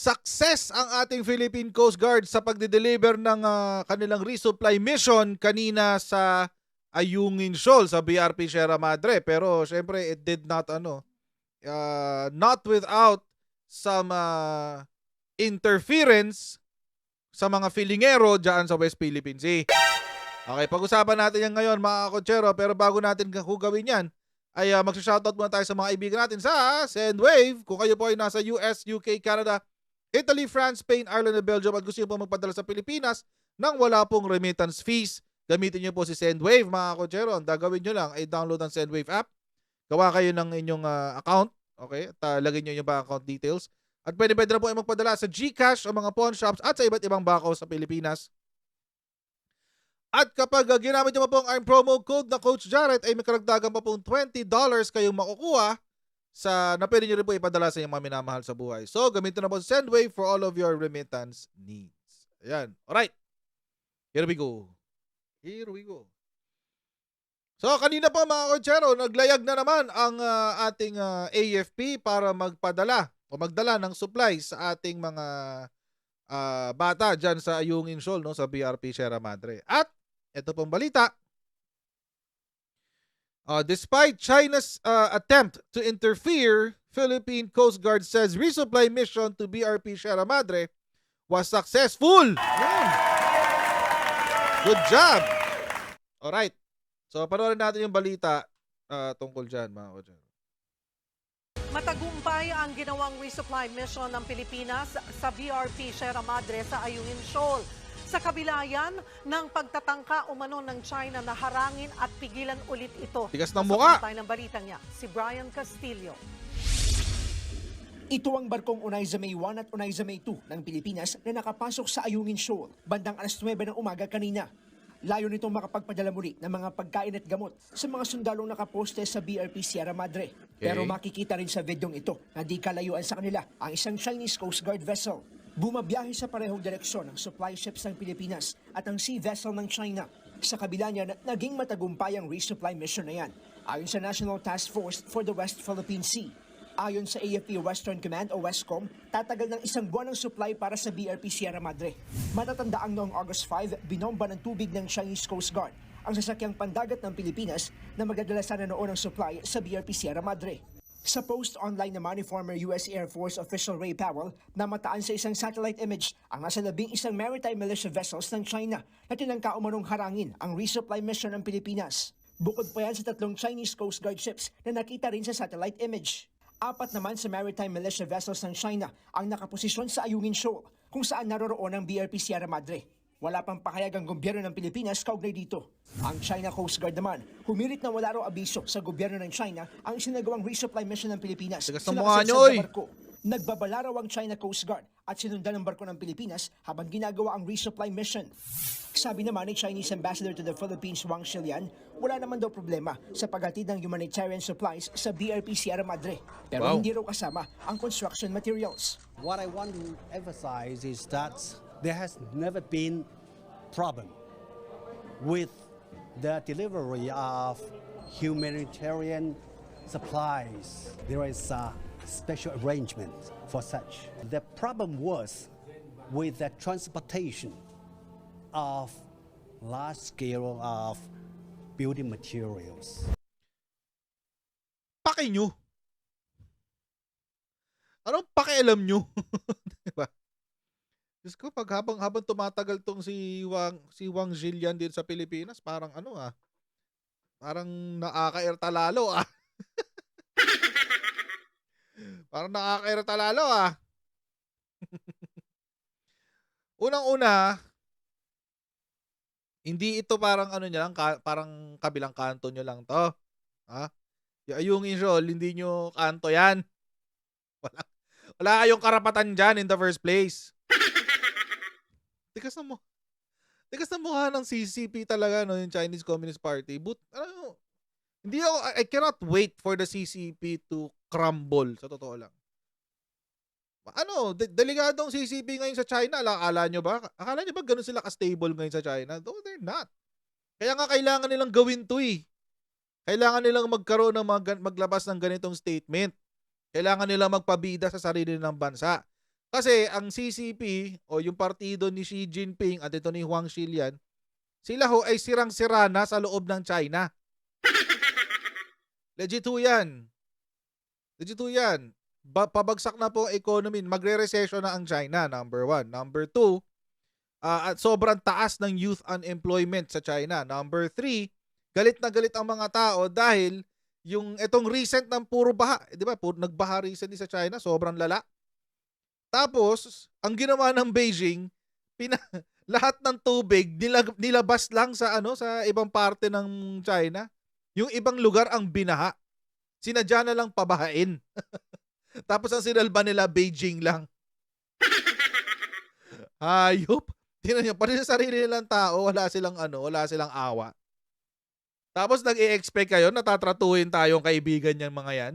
Success ang ating Philippine Coast Guard sa pagde-deliver ng kanilang resupply mission kanina sa Ayungin Shoal sa BRP Sierra Madre. Pero syempre it did not not without some interference sa mga filingero dyan sa West Philippine Sea. Okay, pag-usapan natin yan ngayon mga kotsero, pero bago natin gawin yan, ay mag-shoutout muna tayo sa mga kaibigan natin sa Sendwave. Kung kayo po ay nasa US, UK, Canada, Italy, France, Spain, Ireland, at Belgium at gusto nyo po magpadala sa Pilipinas nang wala pong remittance fees, gamitin nyo po si Sendwave mga kotsero. Ang gagawin nyo lang ay download ang Sendwave app, gawa kayo ng inyong account, okay? At lagyan nyo yung bank account details. At pwede na po ay magpadala sa GCash o mga pawn shops at sa iba't ibang bako sa Pilipinas. At kapag ginamit nyo pa po ang promo code na Coach Jared ay may karagdagan pa pong $20 kayong makukuha na pwede nyo rin po ipadala sa inyong mga minamahal sa buhay. So, gamitin na po Sendwave for all of your remittance needs. Ayan. Alright. Here we go. So, kanina po mga kotsero, naglayag na naman ang ating AFP para magdala ng supplies sa ating mga bata dyan sa Ayungin Shoal, no, sa BRP Sierra Madre. At ito pong balita. Despite China's attempt to interfere, Philippine Coast Guard says resupply mission to BRP Sierra Madre was successful. Good job. Alright. So, panoorin natin yung balita tungkol dyan, mga kotsero. Matagumpay ang ginawang resupply mission ng Pilipinas sa BRP Sierra Madre sa Ayungin Shoal. Sa kabila yan ng pagtatangka umano ng China na harangin at pigilan ulit ito. Tigas ng mukha. Tayo ng balitang niya, si Brian Castillo. Ito ang barkong Unayza May 1 at Unayza May 2 ng Pilipinas na nakapasok sa Ayungin Shoal bandang alas 9 ng umaga kanina. Layo nitong makapagpadala muli ng mga pagkain at gamot sa mga sundalong nakaposte sa BRP Sierra Madre. Pero makikita rin sa videong ito na di kalayuan sa kanila ang isang Chinese Coast Guard vessel. Bumabiyahe sa parehong direksyon ang supply ships ng Pilipinas at ang sea vessel ng China. Sa kabila niya, naging matagumpay ang resupply mission na yan, ayon sa National Task Force for the West Philippine Sea. Ayon sa AFP Western Command o Westcom, tatagal ng isang buwan ng supply para sa BRP Sierra Madre. Matatandaang noong August 5, binomba ng tubig ng Chinese Coast Guard ang sasakyang pandagat ng Pilipinas na magdadala sana noon ng supply sa BRP Sierra Madre. Sa post online naman ni former US Air Force official Ray Powell, namataan sa isang satellite image ang nasa 11 maritime militia vessels ng China na tinangka umanong harangin ang resupply mission ng Pilipinas. Bukod pa yan sa 3 Chinese Coast Guard ships na nakita rin sa satellite image. 4 naman sa maritime militia vessels ng China ang nakaposisyon sa Ayungin Shoal, kung saan naroroon ang BRP Sierra Madre. Wala pang pahayag ang gobyerno ng Pilipinas kaugnay dito. Ang China Coast Guard naman, humirit na wala raw abiso sa gobyerno ng China ang isinagawang resupply mission ng Pilipinas. Nagbabala raw ang China Coast Guard at sinundan ng barko ng Pilipinas habang ginagawa ang resupply mission. Sabi naman ni Chinese Ambassador to the Philippines Wang Shilian, wala naman daw problema sa paghatid ng humanitarian supplies sa BRP Sierra Madre. Pero hindi raw kasama ang construction materials. What I want to emphasize is that there has never been problem with the delivery of humanitarian supplies. There is a special arrangement for such. The problem was with the transportation of large scale of building materials. Paki nyo. Anong pakialam nyo? Diba? Diyos ko, habang tumatagal tong si Wang Zilian din sa Pilipinas, parang parang nakaka-irta lalo Parang nakaka-irta lalo Unang-una, hindi ito parang parang kabilang kanto nyo lang to. Ha? Yung Shoal, hindi nyo kanto yan. Wala kayong karapatan dyan in the first place. Tigas na mukha ng CCP talaga, no, yung Chinese Communist Party. But, I cannot wait for the CCP to crumble, sa totoo lang. Delegadong CCP ngayon sa China, akala nyo ba ganun sila ka-stable ngayon sa China? No, they're not. Kaya nga kailangan nilang gawin to eh. Kailangan nilang magkaroon ng maglabas ng ganitong statement. Kailangan nilang magpabida sa sarili ng bansa. Kasi ang CCP o yung partido ni Xi Jinping at ito ni Huang Xilian, sila ho ay sirang-sira na sa loob ng China. Legit ho yan. Legit ho yan. Pabagsak na po ang economy. Magre-recession na ang China, number 1. Number 2, at sobrang taas ng youth unemployment sa China. Number 3, galit na galit ang mga tao dahil yung itong recent ng puro baha. Di ba? Nagbaha recently sa China. Sobrang lala. Tapos, ang ginawa ng Beijing, lahat ng tubig nilabas lang sa sa ibang parte ng China. Yung ibang lugar ang binaha. Sinadya na lang pabahain. Tapos ang sinalba nila Beijing lang. Hayop. Tingnan niyo, pati sa sarili nilang tao, wala silang awa. Tapos nag-i-expect kayo na tatratuhin tayong kaibigan niyang mga yan.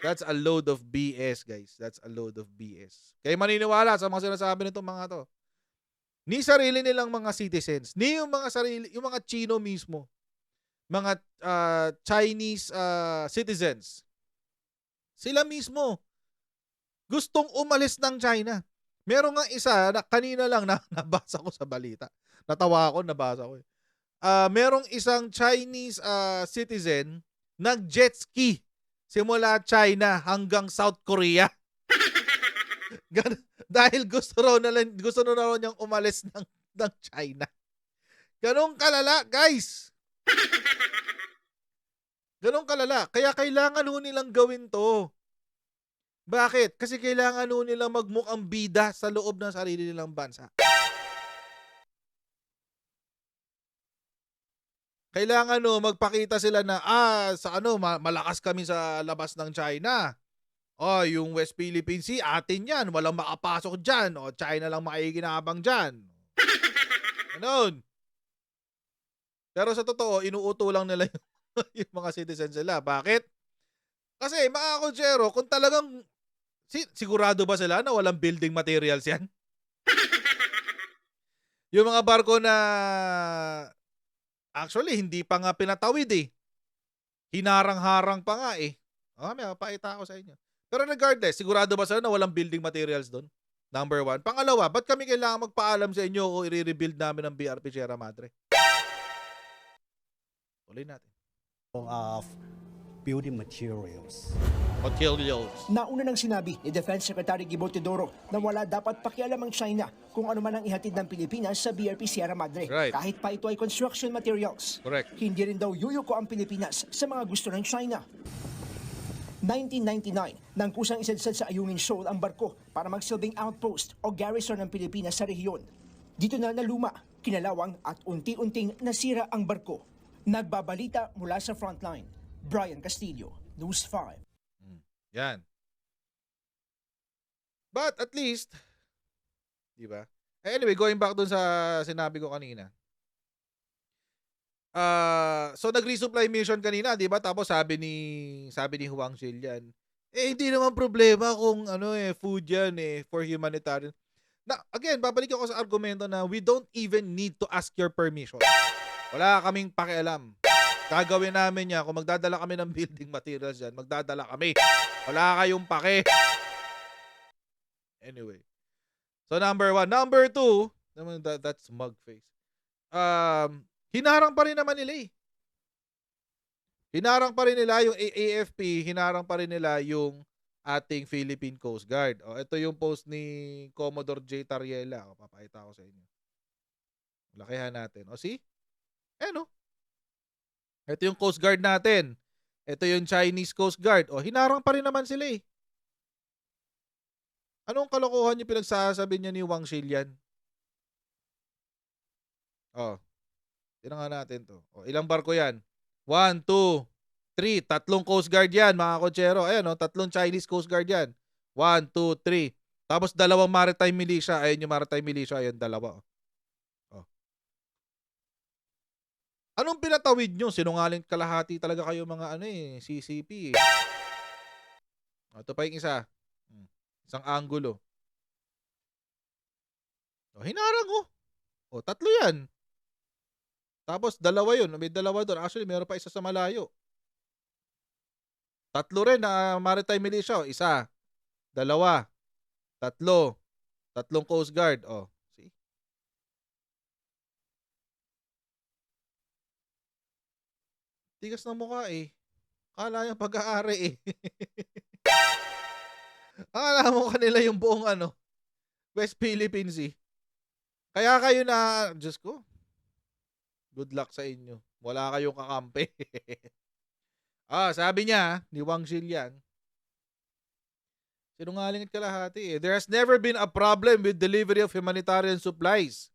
That's a load of BS, guys. That's a load of BS. Kaya maniniwala sa mga sinasabi nitong mga to. Ni sarili nilang mga citizens, ni yung mga Chino mismo, mga Chinese citizens, sila mismo gustong umalis ng China. Meron nga isa na kanina lang nabasa ko sa balita. Natawa ako, nabasa ko. Merong isang Chinese citizen nag-jet ski simula China hanggang South Korea. Dahil gusto na raw niyang umalis ng China. Ganong kalala, guys. Ganong kalala. Kaya kailangan ho nilang gawin to. Bakit? Kasi kailangan ho nilang magmukhang bida sa loob ng sarili nilang bansa. Kailangan magpakita sila na malakas kami sa labas ng China. Yung West Philippine Sea, atin yan. Walang makapasok dyan. China lang makikinabang dyan. Ganon. Pero sa totoo, inuuto lang nila yung mga citizens nila. Bakit? Kasi mga konsyero, kung talagang sigurado ba sila na walang building materials yan? Yung mga barko na actually hindi pa nga pinatawid eh. Hinarang-harang pa nga eh. May mapakita ako sa inyo. Pero regardless, sigurado ba sila na walang building materials doon? Number 1. Pangalawa, ba't kami kailangan magpaalam sa inyo kung i-rebuild namin ang BRP Sierra Madre? Tuloy natin. Of building materials. Nauna nang sinabi ni Defense Secretary Gibo Teodoro na wala dapat pakialam ang China kung ano man ang ihatid ng Pilipinas sa BRP Sierra Madre. Right. Kahit pa ito ay construction materials. Correct. Hindi rin daw yuyuko ang Pilipinas sa mga gusto ng China. 1999, nang kusang isadsad sa Ayungin Shoal ang barko para magsilbing outpost o garrison ng Pilipinas sa rehiyon. Dito na naluma, kinalawang at unti-unting nasira ang barko. Nagbabalita mula sa frontline. Brian Castillo, News 5. Yan. But at least, di ba? Anyway, going back dun sa sinabi ko kanina. So nag-resupply mission kanina, di ba? Tapos sabi ni Huang Xilian, hindi naman problema kung food yan for humanitarian. Na again, babalik ako sa argumento na we don't even need to ask your permission. Wala kaming pakialam. Gagawin namin yan. Kung magdadala kami ng building materials yan, magdadala kami. Wala kayong pake. Anyway. So number 1. Number 2, that's mug face. Hinarang pa rin naman nila eh. Hinarang pa rin nila yung AFP, hinarang pa rin nila yung ating Philippine Coast Guard. Ito yung post ni Commodore J. Tariela. Papakita ko sa inyo. Lakihan natin. See? Ito yung Coast Guard natin. Ito yung Chinese Coast Guard. Hinarang pa rin naman sila eh. Anong kalokohan yung pinagsasabi niya ni Huang Xilian? Tingnan nga natin to. Ilang barko yan? 1, 2, 3. 3 Coast Guard yan, mga kotsero. Ayan, 3 Chinese Coast Guard yan. 1, 2, 3. Tapos 2 maritime militia. Ayan yung maritime militia. Ayan, 2. Anong pinatawid nyo? Sinungaling kalahati talaga kayo mga CCP eh. Ito pa yung isa. Isang angulo. Hinarang 3 yan. Tapos 2 yun. May 2 doon. Actually, meron pa isa sa malayo. 3 rin na maritime militia. 1, 2. Tatlo. Tatlong Coast Guard. Oh, see? Tigas ng mukha eh. Akala yung pag-aari eh. Akala mo kanila yung buong West Philippines eh. Kaya kayo na, Diyos ko, good luck sa inyo. Wala kayong kakampi. Sabi niya, ni Wang Xilian, sinungaling at kalahati eh. There has never been a problem with delivery of humanitarian supplies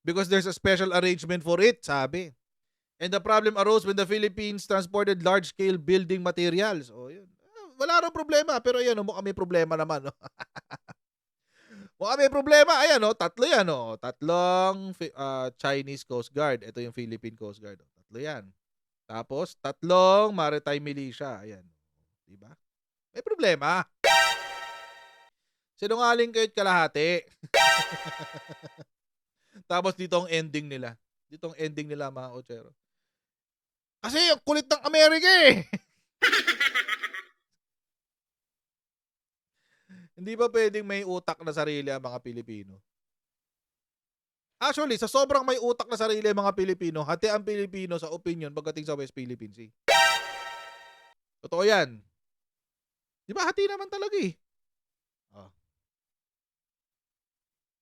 because there's a special arrangement for it, sabi. And the problem arose when the Philippines transported large-scale building materials. Yun. Wala raw problema, pero ayan, mukhang may problema naman. Mukhang may problema. Ayan, tatlo yan. Tatlong Chinese Coast Guard. Ito yung Philippine Coast Guard. Tatlo yan. Tapos, tatlong maritime militia. Ayan. Diba? May problema. Sinungaling kayo't kalahati. Tapos dito ang ending nila. Dito ang ending nila, mga kotsero. Kasi ang kulit ng Amerika eh. Hindi ba pwedeng may utak na sarili ang mga Pilipino? Actually, sa sobrang may utak na sarili ang mga Pilipino, hati ang Pilipino sa opinion pagdating sa West Philippine Sea. Totoo yan. Di ba hati naman talaga eh.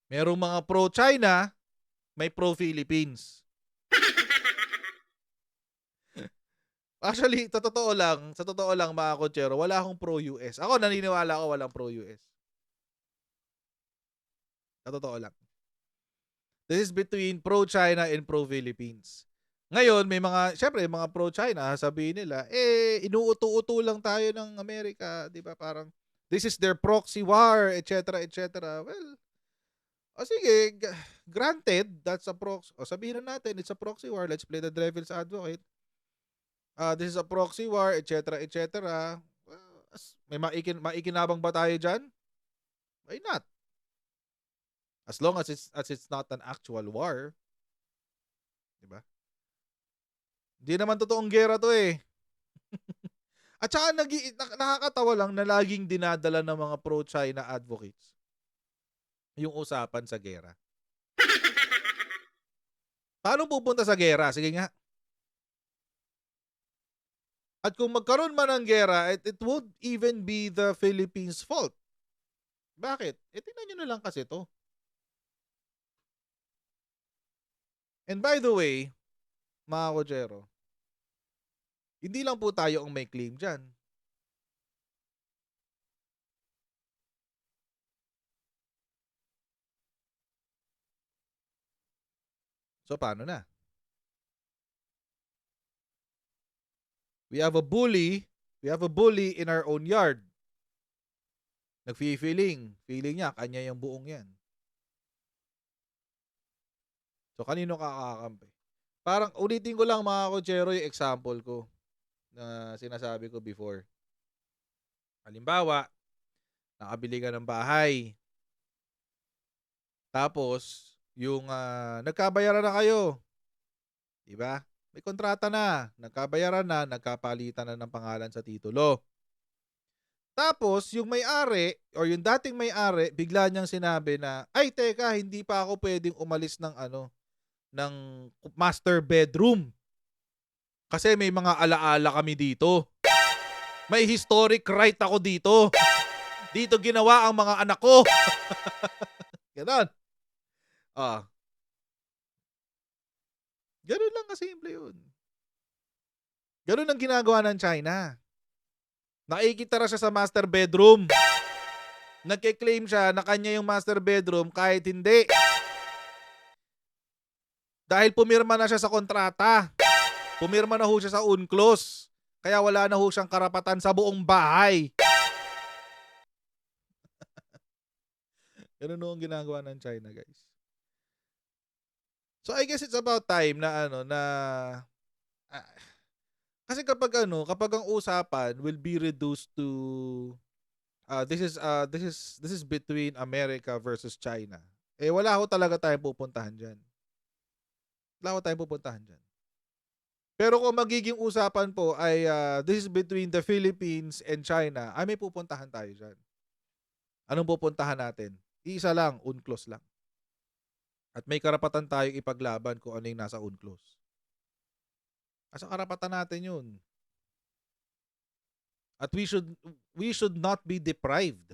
Merong mga pro-China, may pro-Philippines. Actually, sa totoo lang mga kotsero, wala akong pro-US. Ako naniniwala ako walang pro-US. Sa totoo lang. This is between pro-China and pro-Philippines. Ngayon, syempre, mga pro-China, sabihin nila, inuuto-uto lang tayo ng Amerika, di ba? Parang, this is their proxy war, etc., etc. Well, sige, granted, that's a proxy. Sabihin na natin, it's a proxy war. Let's play the devil's advocate. This is a proxy war, etc., etc. May maikinabang ba tayo dyan? Why not? As long as it's not an actual war. Diba? Hindi naman totoong gera to eh. At saka nakakatawa lang na laging dinadala ng mga pro-China advocates yung usapan sa gera. Paano pupunta sa gera? Sige nga. At kung magkaroon man ng gera, it would even be the Philippines' fault. Bakit? Tingnan nyo na lang kasi to. And by the way, mga kotsero, hindi lang po tayo ang may claim dyan. So, paano na? We have a bully in our own yard. Feeling niya, kanya yung buong yan. So, kanino kakakampi? Parang, ulitin ko lang mga kotsero yung example ko na sinasabi ko before. Halimbawa, nakabili ka ng bahay. Tapos, yung nagkabayaran na kayo. Diba? May kontrata na, nagkabayaran na, nagkapalitan na ng pangalan sa titulo. Tapos, yung may-ari, or yung dating may-ari, bigla niyang sinabi na, ay, teka, hindi pa ako pwedeng umalis ng ng master bedroom. Kasi may mga alaala kami dito. May historic right ako dito. Dito ginawa ang mga anak ko. Ganon. Ganun lang kasimple yun. Ganun ang ginagawa ng China. Nakikitara siya sa master bedroom. Nagke-claim siya na kanya yung master bedroom kahit hindi. Dahil pumirma na siya sa kontrata. Pumirma na ho siya sa UNCLOS. Kaya wala na ho siyang karapatan sa buong bahay. Ganun ho ang ginagawa ng China, guys. So I guess it's about time na kasi kapag ang usapan will be reduced to this is between America versus China. Wala ho talaga tayong pupuntahan diyan. Wala ho tayong pupuntahan diyan. Pero kung magiging usapan po ay this is between the Philippines and China, may pupuntahan tayo diyan. Anong pupuntahan natin? Iisa lang, UNCLOS lang. At may karapatan tayong ipaglaban kung ano yung nasa UNCLOS. Asa karapatan natin yun. At we should not be deprived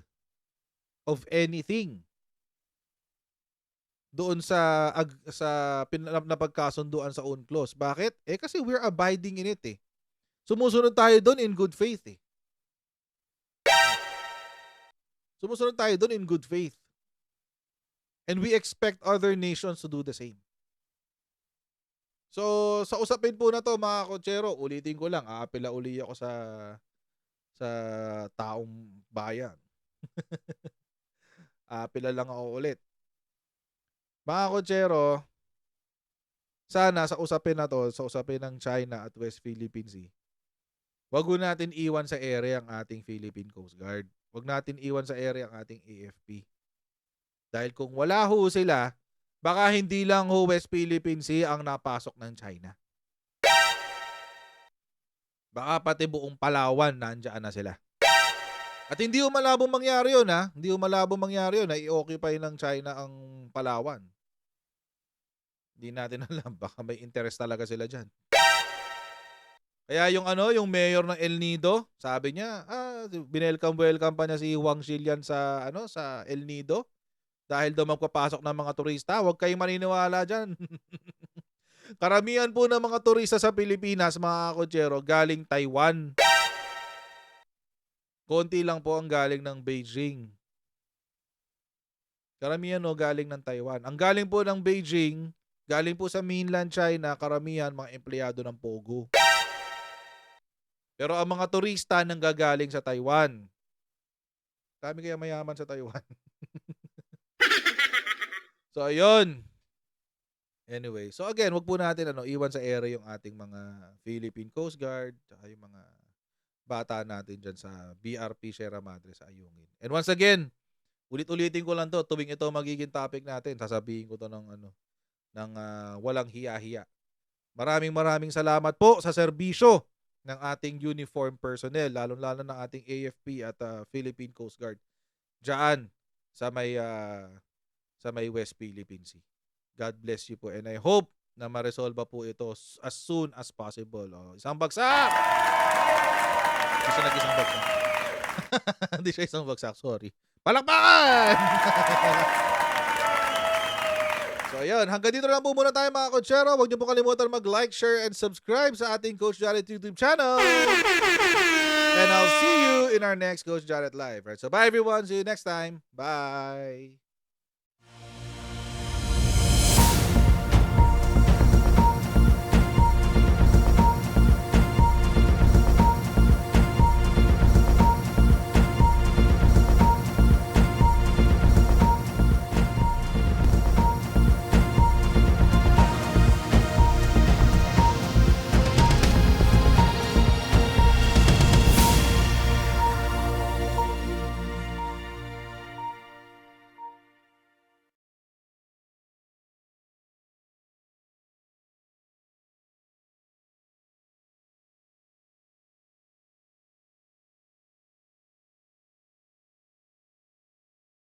of anything doon sa napagkasunduan sa UNCLOS. Bakit? Kasi we're abiding in it eh. Sumusunod tayo doon in good faith eh. Sumusunod tayo doon in good faith. And we expect other nations to do the same. So, sa usapin po na to mga kotsero, ulitin ko lang, aapela uli ako sa taong bayan. Aapela lang ako ulit. Mga kotsero, sana sa usapin na to, sa usapin ng China at West Philippine Sea, wag natin iwan sa area ang ating Philippine Coast Guard. Wag natin iwan sa area ang ating AFP. Dahil kung wala ho sila, baka hindi lang ho West Philippine Sea ang napasok ng China. Baka pati buong Palawan nandiyan na sila. At hindi ho malabong mangyari yun ha. Hindi ho malabong mangyari yun na i-occupy ng China ang Palawan. Hindi natin alam. Baka may interest talaga sila dyan. Kaya yung mayor ng El Nido, sabi niya, welcome pa niya si Wang Xilian sa El Nido dahil daw magpapasok ng mga turista. Huwag kayong maniniwala diyan. Karamihan po ng mga turista sa Pilipinas, mga kotsero, galing Taiwan. Konti lang po ang galing ng Beijing. Karamihan galing ng Taiwan. Ang galing po ng Beijing, galing po sa mainland China, karamihan mga empleyado ng Pogo. Pero ang mga turista nanggagaling sa Taiwan. Kami kaya mayaman sa Taiwan. So, ayun. Anyway, so again, wag po natin iwan sa ere yung ating mga Philippine Coast Guard, tsaka yung mga bata natin dyan sa BRP Sierra Madre sa Ayungin. And once again, ulit-ulitin ko lang to, tuwing ito magiging topic natin, sasabihin ko to ng walang hiya-hiya. Maraming salamat po sa serbisyo ng ating uniform personnel, lalo-lalo ng ating AFP at Philippine Coast Guard diyan sa may West Philippine Sea. God bless you po and I hope na ma-resolve po ito as soon as possible. Isang bagsak! Hindi siya nag-isang bagsak. Hindi siya isang bagsak, sorry. Palakpakan! So ayun, hanggang dito lang po muna tayo mga kotsero. Huwag niyo po kalimutan mag-like, share, and subscribe sa ating Coach Jared YouTube channel. And I'll see you in our next Coach Jared Live. Right, so bye everyone. See you next time. Bye!